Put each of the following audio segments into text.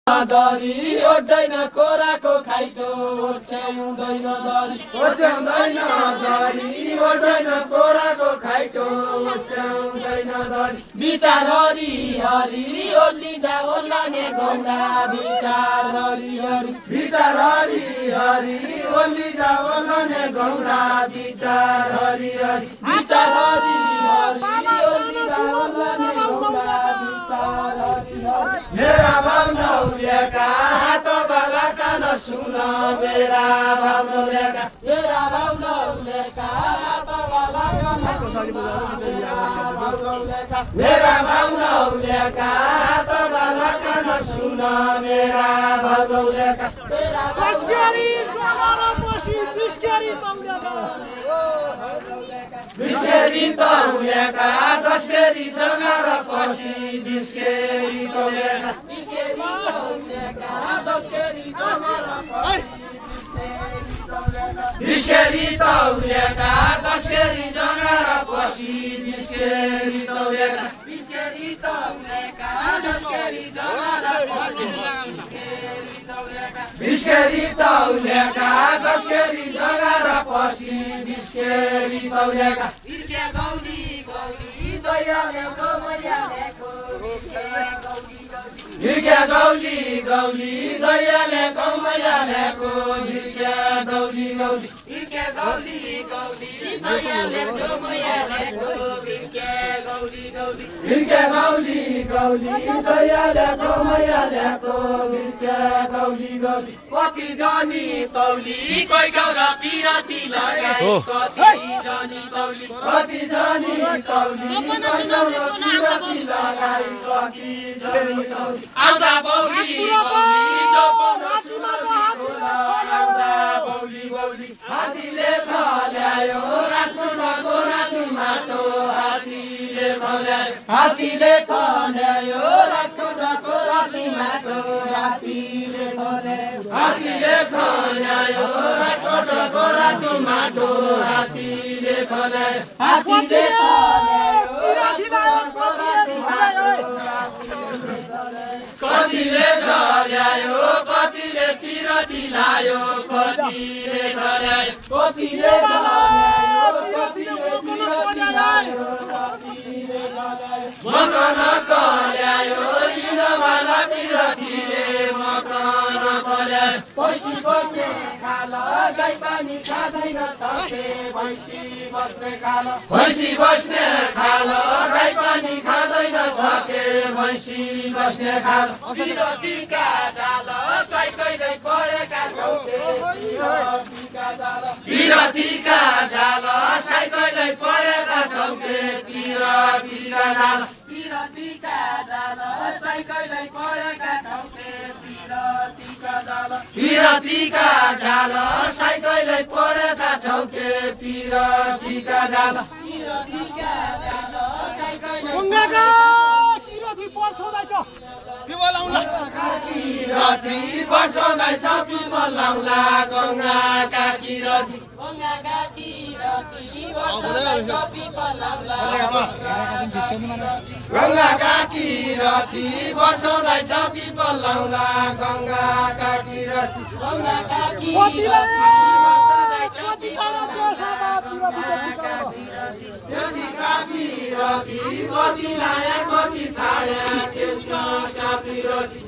दरी ओड्दैन कोराको खाइटो ओछ्याउँदैन दरी ओड्दैन कोराको खाइटो ओछ्याउँदैन दरी विचार हरि हरि ओल्ली जा ओल्लाने गौडा विचार हरि हरि ओल्ली जा ओल्लाने गौडा विचार हरि हरि विचार हरि हरि ओल्ली जा ओल्लाने गौडा विचार हरि हरि मेरा भाउनौलेका हात बालाका नसुन मेरा भाउनौलेका हात बालाका नसुन मेरा भाउनौलेका हात बालाका नसुन मेरा भाउनौलेका बिस्केरी जगरा पसी बिस्केरी तौलेका बिस्केरी तौलेका दसकेरी जगरा पसी बिस्केरी तौलेका बिस्केरी तौलेका दसकेरी जगरा पसी बिस्केरी तौलेका बिस्केरी तौलेका दसकेरी जगरा पसी बिस्केरी तौलेका इर्के गौली गौली दयाले गमयालेको हिर्के गौली गौली दयाले गमयालेको हिर्के गौली गौली इर्के गौली गौली दयाले गमयालेको इर्के गौली गौली हिर्के गौली गौली दयाले गमयालेको हिर्के गौली गौली कति जानी तौली कोही गौरा पिराती लगाई कति जानी तौली कति जानी तौली पिराती लगाई कति जानी तौली आउँदा बौली बौली जो आउँदा बौली बौली हातीले खल्यायो राजकुमारको राती माटो हातीले खल्यायो राजकुमारको राती माटो हातीले खल्यायो राजकुमारको राती माटो हातीले खल्यायो राजकुमारको राती माटो कतिले झर्यायो कतिले पिरती लायो कतिले झर्यायो कतिले पिरती लायो मकन कल्यायो इनवाला पिरतीले मकन कल्यायो भैँसी बस्ने खाल गाई पानी खाँदैन छके भैँसी बस्ने खाल गाई पानी खाँदैन छके भैँसी बस्ने खाल पिरतीका जाल साइकलै पढेका छौके पिरतीका जाल साइकलै पढेका छौके पिरतीका जाल पिरतीका जाल साइकलै पढेका छौके पिरतीका जाल पिरतीका जाल साइकलै पढेका छौके पिरतीका जाल पिरतीका जाल साइकलै Kirti बर्सँदैछ people लाउला गङ्गाका Kirti गङ्गाका Kirti बर्सँदैछ people लाउला गङ्गाका Kirti बर्सँदैछ people लाउला गङ्गाका Kirti गङ्गाका Kirti बर्सँदैछ people देउसीका पिरती कति लाया कति छाड्या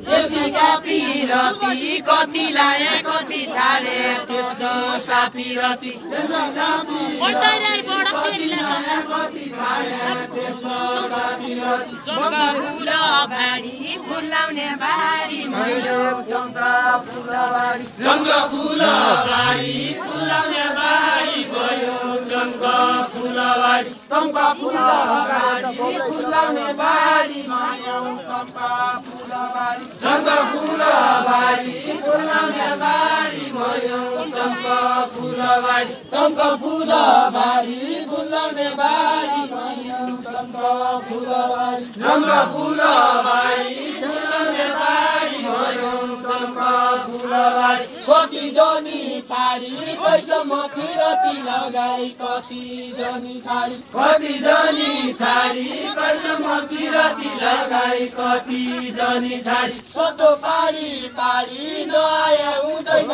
देउसीका पिरती कति लाया कति छाडे त्यो जोसा पिरती चम्पा फुल बारी फुलाउने बारी भयो चम्पा फुल बारी चम्पा फुल बारी फुलाउने बारी भयो चम्पा फुल बारी चम्पा फुल बारी फुलाउने बारी भयो चम्पा फुल बारी चम्पा फुल बारी फुलाउने बारी भयो चम्पा फुल बारी चम्पा फुल बारी फुलाउने बारी भयो चम्पा फुल बारी चम्पा फुल बारी फुलाउने बारी भयो चम्पा फुल बारी कति जनी छाडी पैसम्म पिरती लगाई कति जनी छाडी पैसम्म पिरती लगाई कति जनी छाडी सतो पाडी पारी नयाँ हुँदैन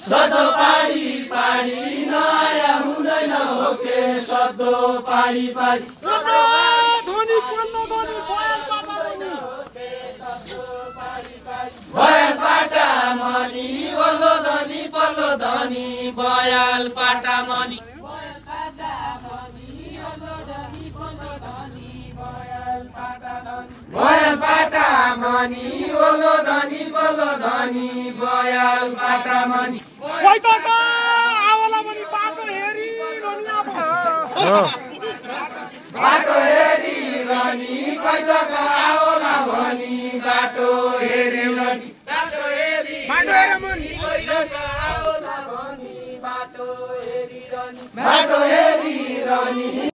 सधो पारी पारी नयाँ हुँदैन हो के सधो पारी पारी बयाल पाटा मनी बल्लो धनी बयाल पाटा मनी बयाल पाटा मनी बल्लो धनी बयाल पाटा मनी बाटो हेरी रनी कैतका आउला भनी बाटो हेरी रनी बाटो हेरी कैतका आउला भनी बाटो हेरी रनी